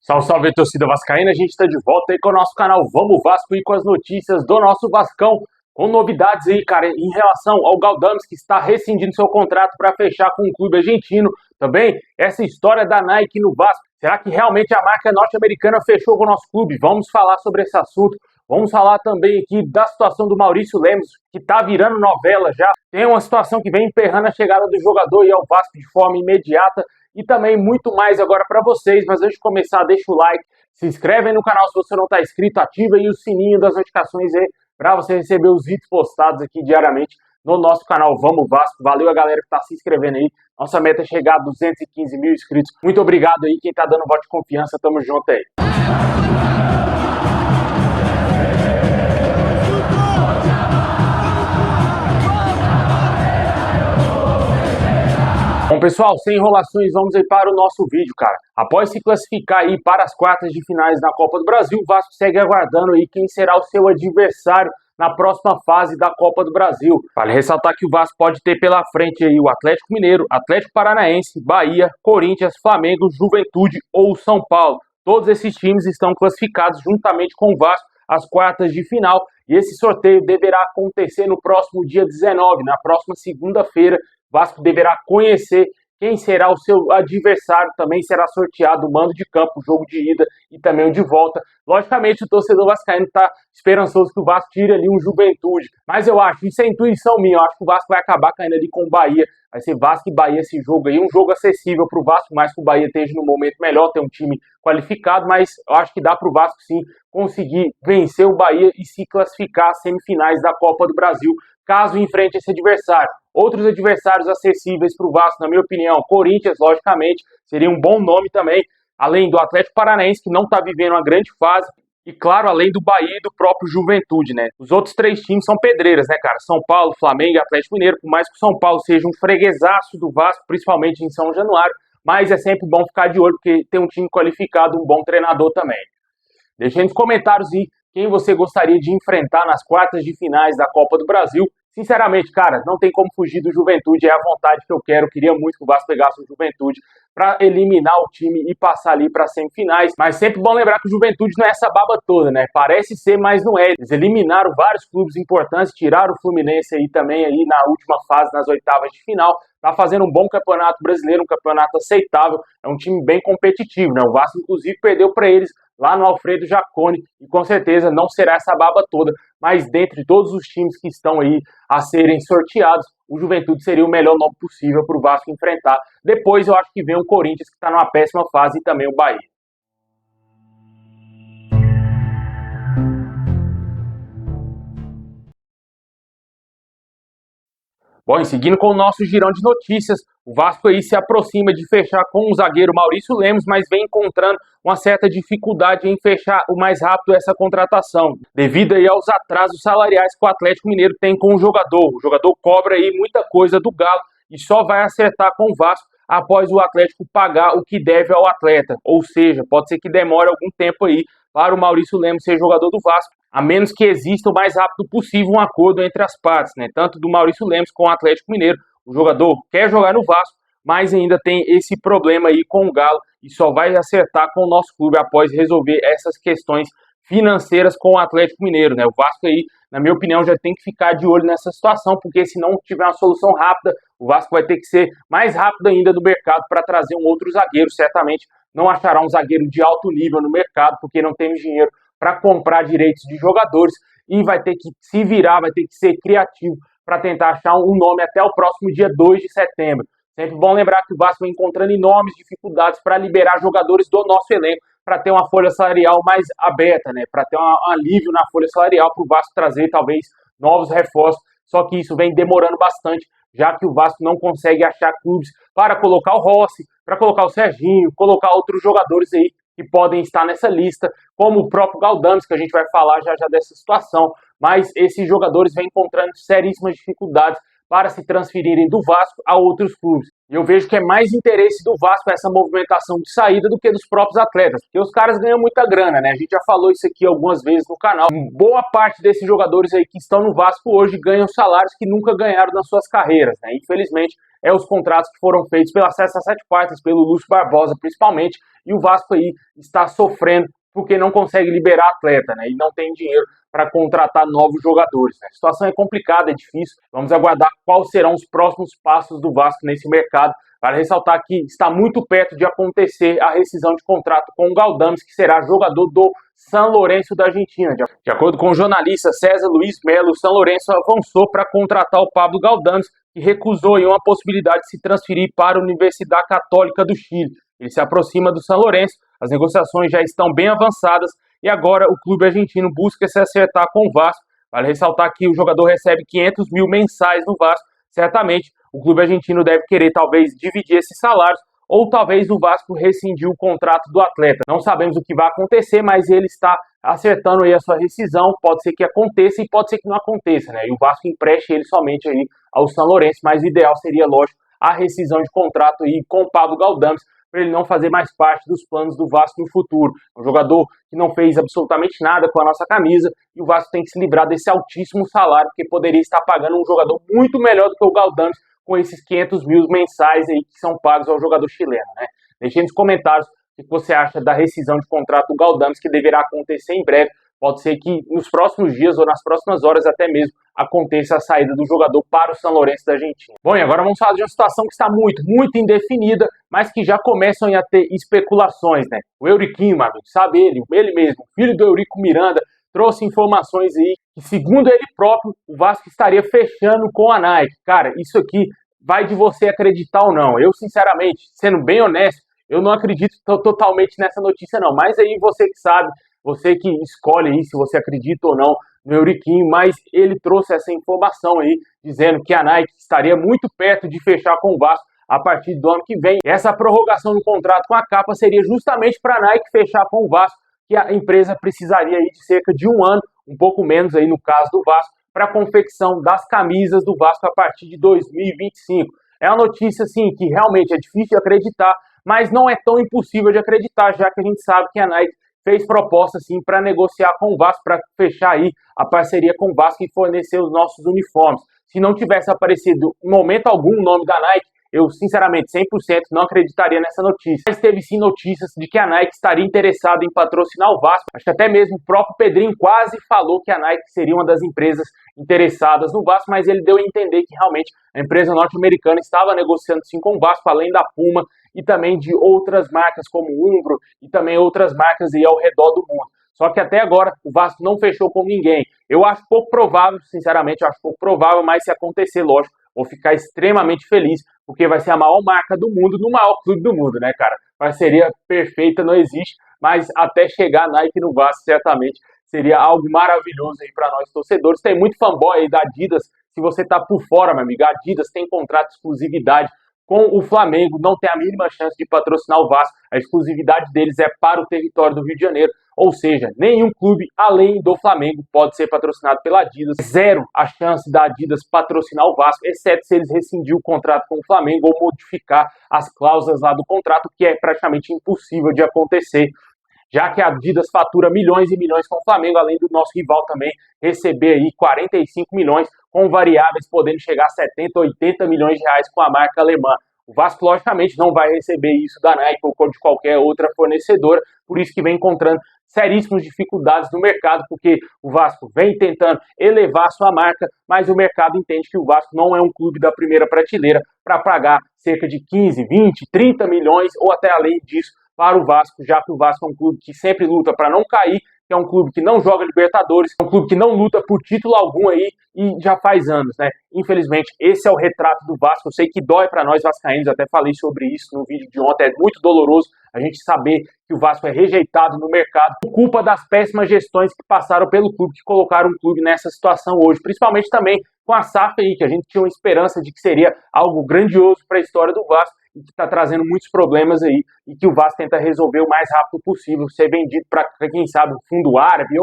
Salve, salve, torcida vascaína, a gente está de volta aí com o nosso canal Vamos Vasco e com as notícias do nosso Vascão, com novidades aí, cara, em relação ao Galdamés, que está rescindindo seu contrato para fechar com o clube argentino. Também essa história da Nike no Vasco, será que realmente a marca norte-americana fechou com o nosso clube? Vamos falar sobre esse assunto. Vamos falar também aqui da situação do Maurício Lemos, que está virando novela já. Tem uma situação que vem emperrando a chegada do jogador e ao Vasco de forma imediata. E também muito mais agora para vocês, mas antes de começar, deixa o like, se inscreve aí no canal se você não está inscrito, ativa aí o sininho das notificações aí para você receber os vídeos postados aqui diariamente no nosso canal Vamos Vasco. Valeu a galera que está se inscrevendo aí, nossa meta é chegar a 215 mil inscritos. Muito obrigado aí quem está dando voto de confiança, tamo junto aí. Bom, pessoal, sem enrolações, vamos aí para o nosso vídeo, cara. Após se classificar aí para as quartas de finais na Copa do Brasil, o Vasco segue aguardando aí quem será o seu adversário na próxima fase da Copa do Brasil. Vale ressaltar que o Vasco pode ter pela frente aí o Atlético Mineiro, Atlético Paranaense, Bahia, Corinthians, Flamengo, Juventude ou São Paulo. Todos esses times estão classificados juntamente com o Vasco às quartas de final e esse sorteio deverá acontecer no próximo dia 19, na próxima segunda-feira. O Vasco deverá conhecer quem será o seu adversário, também será sorteado o mando de campo, o jogo de ida e também o de volta. Logicamente, o torcedor vascaíno está esperançoso que o Vasco tire ali um Juventude, mas eu acho, isso é intuição minha, eu acho que o Vasco vai acabar caindo ali com o Bahia. Vai ser Vasco e Bahia esse jogo aí, um jogo acessível para o Vasco, mais que o Bahia esteja no momento melhor, tem um time qualificado, mas eu acho que dá para o Vasco sim conseguir vencer o Bahia e se classificar às semifinais da Copa do Brasil, caso enfrente esse adversário. Outros adversários acessíveis para o Vasco, na minha opinião, Corinthians, logicamente, seria um bom nome também, além do Atlético Paranaense, que não está vivendo uma grande fase, e claro, além do Bahia e do próprio Juventude, né? Os outros três times são pedreiras, né, cara? São Paulo, Flamengo e Atlético Mineiro, por mais que o São Paulo seja um freguesaço do Vasco, principalmente em São Januário, mas é sempre bom ficar de olho, porque tem um time qualificado, um bom treinador também. Deixa aí nos comentários aí quem você gostaria de enfrentar nas quartas de finais da Copa do Brasil. Sinceramente, cara, não tem como fugir do Juventude, é a vontade que eu quero. Eu queria muito que o Vasco pegasse o Juventude para eliminar o time e passar ali para as semifinais. Mas sempre bom lembrar que o Juventude não é essa baba toda, né? Parece ser, mas não é. Eles eliminaram vários clubes importantes, tiraram o Fluminense aí também aí na última fase, nas oitavas de final. Tá fazendo um bom campeonato brasileiro, um campeonato aceitável. É um time bem competitivo, né? O Vasco, inclusive, perdeu para eles lá no Alfredo Jaconi, e com certeza não será essa baba toda, mas dentre todos os times que estão aí a serem sorteados, o Juventude seria o melhor nome possível para o Vasco enfrentar. Depois eu acho que vem o Corinthians, que está numa péssima fase, e também o Bahia. Bom, e seguindo com o nosso girão de notícias, o Vasco aí se aproxima de fechar com o zagueiro Maurício Lemos, mas vem encontrando uma certa dificuldade em fechar o mais rápido essa contratação, devido aí aos atrasos salariais que o Atlético Mineiro tem com o jogador. O jogador cobra aí muita coisa do Galo e só vai acertar com o Vasco após o Atlético pagar o que deve ao atleta. Ou seja, pode ser que demore algum tempo aí para o Maurício Lemos ser jogador do Vasco, a menos que exista o mais rápido possível um acordo entre as partes, né? Tanto do Maurício Lemos com o Atlético Mineiro. O jogador quer jogar no Vasco, mas ainda tem esse problema aí com o Galo e só vai acertar com o nosso clube após resolver essas questões financeiras com o Atlético Mineiro, né? O Vasco aí, na minha opinião, já tem que ficar de olho nessa situação, porque se não tiver uma solução rápida, o Vasco vai ter que ser mais rápido ainda no mercado para trazer um outro zagueiro. Certamente não achará um zagueiro de alto nível no mercado, porque não tem dinheiro para comprar direitos de jogadores e vai ter que se virar, vai ter que ser criativo para tentar achar um nome até o próximo dia 2 de setembro. Sempre bom lembrar que o Vasco vem encontrando enormes dificuldades para liberar jogadores do nosso elenco, para ter uma folha salarial mais aberta, né? Para ter um alívio na folha salarial, para o Vasco trazer talvez novos reforços, só que isso vem demorando bastante, já que o Vasco não consegue achar clubes para colocar o Rossi, para colocar o Serginho, colocar outros jogadores aí que podem estar nessa lista, como o próprio Galdamés, que a gente vai falar já dessa situação, mas esses jogadores vêm encontrando seríssimas dificuldades para se transferirem do Vasco a outros clubes. E eu vejo que é mais interesse do Vasco essa movimentação de saída do que dos próprios atletas, porque os caras ganham muita grana, né? A gente já falou isso aqui algumas vezes no canal. Boa parte desses jogadores aí que estão no Vasco hoje ganham salários que nunca ganharam nas suas carreiras, né? Infelizmente, os contratos que foram feitos pela Cessa Sete Partes, pelo Lúcio Barbosa principalmente, e o Vasco aí está sofrendo porque não consegue liberar atleta, né? E não tem dinheiro para contratar novos jogadores, né? A situação é complicada, é difícil. Vamos aguardar quais serão os próximos passos do Vasco nesse mercado. Para ressaltar que está muito perto de acontecer a rescisão de contrato com o Galdames, que será jogador do San Lorenzo da Argentina. De acordo com o jornalista César Luiz Melo, o San Lorenzo avançou para contratar o Pablo Galdames, que recusou em uma possibilidade de se transferir para a Universidade Católica do Chile. Ele se aproxima do San Lorenzo, as negociações já estão bem avançadas e agora o clube argentino busca se acertar com o Vasco. Vale ressaltar que o jogador recebe 500 mil mensais no Vasco. Certamente o clube argentino deve querer talvez dividir esses salários ou talvez o Vasco rescindir o contrato do atleta. Não sabemos o que vai acontecer, mas ele está acertando aí a sua rescisão. Pode ser que aconteça e pode ser que não aconteça, né? E o Vasco empreste ele somente aí ao San Lorenzo, mas o ideal seria, lógico, a rescisão de contrato aí com o Pablo Galdames, para ele não fazer mais parte dos planos do Vasco no futuro. Um jogador que não fez absolutamente nada com a nossa camisa e o Vasco tem que se livrar desse altíssimo salário, porque poderia estar pagando um jogador muito melhor do que o Galdames com esses 500 mil mensais aí que são pagos ao jogador chileno, né? Deixe nos comentários o que você acha da rescisão de contrato do Galdames, que deverá acontecer em breve. Pode ser que nos próximos dias ou nas próximas horas até mesmo aconteça a saída do jogador para o San Lorenzo da Argentina. Bom, e agora vamos falar de uma situação que está muito indefinida, mas que já começam a ter especulações, né? O Euriquinho, meu amigo, sabe ele mesmo, filho do Eurico Miranda, trouxe informações aí que, segundo ele próprio, o Vasco estaria fechando com a Nike. Cara, isso aqui vai de você acreditar ou não. Eu, sinceramente, sendo bem honesto, eu não acredito totalmente nessa notícia não, mas aí você que sabe, você que escolhe aí se você acredita ou não no Euriquinho, mas ele trouxe essa informação aí, dizendo que a Nike estaria muito perto de fechar com o Vasco a partir do ano que vem. Essa prorrogação do contrato com a capa seria justamente para a Nike fechar com o Vasco, que a empresa precisaria aí de cerca de um ano, um pouco menos aí no caso do Vasco, para a confecção das camisas do Vasco a partir de 2025. É uma notícia assim que realmente é difícil de acreditar, mas não é tão impossível de acreditar, já que a gente sabe que a Nike fez proposta assim para negociar com o Vasco, para fechar aí a parceria com o Vasco e fornecer os nossos uniformes. Se não tivesse aparecido em momento algum o nome da Nike, eu sinceramente 100% não acreditaria nessa notícia. Mas teve sim notícias de que a Nike estaria interessada em patrocinar o Vasco. Acho que até mesmo o próprio Pedrinho quase falou que a Nike seria uma das empresas interessadas no Vasco, mas ele deu a entender que realmente a empresa norte-americana estava negociando sim com o Vasco, além da Puma e também de outras marcas como Umbro e também outras marcas aí ao redor do mundo. Só que até agora o Vasco não fechou com ninguém. Eu acho pouco provável, sinceramente, eu acho pouco provável, mas se acontecer, lógico, vou ficar extremamente feliz, porque vai ser a maior marca do mundo, no maior clube do mundo, né, cara? Parceria perfeita não existe, mas até chegar a Nike no Vasco, certamente seria algo maravilhoso aí para nós torcedores. Tem muito fanboy aí da Adidas, se você tá por fora, meu amigo, a Adidas tem contrato de exclusividade com o Flamengo, não tem a mínima chance de patrocinar o Vasco. A exclusividade deles é para o território do Rio de Janeiro, ou seja, nenhum clube além do Flamengo pode ser patrocinado pela Adidas. Zero a chance da Adidas patrocinar o Vasco, exceto se eles rescindir o contrato com o Flamengo ou modificar as cláusulas lá do contrato, que é praticamente impossível de acontecer, já que a Adidas fatura milhões e milhões com o Flamengo, além do nosso rival também receber aí 45 milhões, com variáveis podendo chegar a 70, 80 milhões de reais com a marca alemã. O Vasco, logicamente, não vai receber isso da Nike ou de qualquer outra fornecedora, por isso que vem encontrando seríssimas dificuldades no mercado, porque o Vasco vem tentando elevar sua marca, mas o mercado entende que o Vasco não é um clube da primeira prateleira para pagar cerca de 15, 20, 30 milhões ou até além disso para o Vasco, já que o Vasco é um clube que sempre luta para não cair, que é um clube que não joga Libertadores, é um clube que não luta por título algum aí e já faz anos, né? Infelizmente, esse é o retrato do Vasco. Eu sei que dói para nós vascaínos, até falei sobre isso no vídeo de ontem, é muito doloroso a gente saber que o Vasco é rejeitado no mercado por culpa das péssimas gestões que passaram pelo clube, que colocaram o clube nessa situação hoje, principalmente também com a SAF aí, que a gente tinha uma esperança de que seria algo grandioso para a história do Vasco, e que está trazendo muitos problemas aí, e que o Vasco tenta resolver o mais rápido possível, ser vendido para, quem sabe, o fundo árabe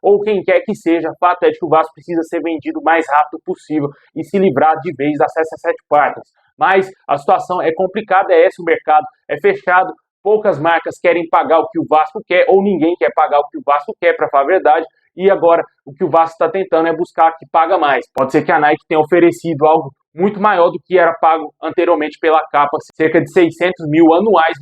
ou quem quer que seja. O fato é de que o Vasco precisa ser vendido o mais rápido possível e se livrar de vez da Cessa Sete Partes. Mas a situação é complicada, é esse o mercado, é fechado, poucas marcas querem pagar o que o Vasco quer, ou ninguém quer pagar o que o Vasco quer, para falar a verdade, e agora o que o Vasco está tentando é buscar que paga mais. Pode ser que a Nike tenha oferecido algo muito maior do que era pago anteriormente pela capa, cerca de 600 mil anuais,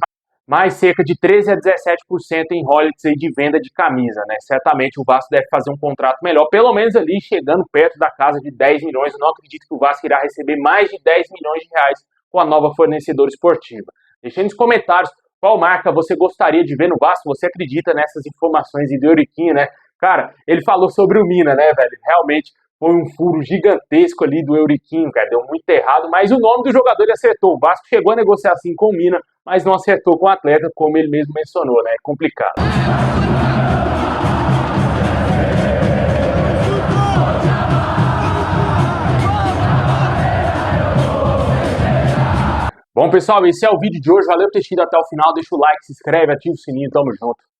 mais cerca de 13 a 17% em royalties aí de venda de camisa, né? Certamente o Vasco deve fazer um contrato melhor, pelo menos ali chegando perto da casa de 10 milhões. Eu não acredito que o Vasco irá receber mais de 10 milhões de reais com a nova fornecedora esportiva. Deixe aí nos comentários qual marca você gostaria de ver no Vasco. Você acredita nessas informações do Euriquinho, né? Cara, ele falou sobre o Mina, né, velho? Realmente foi um furo gigantesco ali do Euriquinho, cara. Deu muito errado, mas o nome do jogador ele acertou. O Vasco chegou a negociar assim com o Mina, mas não acertou com o atleta, como ele mesmo mencionou, né? É complicado. Bom, pessoal, esse é o vídeo de hoje. Valeu por ter assistido até o final. Deixa o like, se inscreve, ativa o sininho. Tamo junto.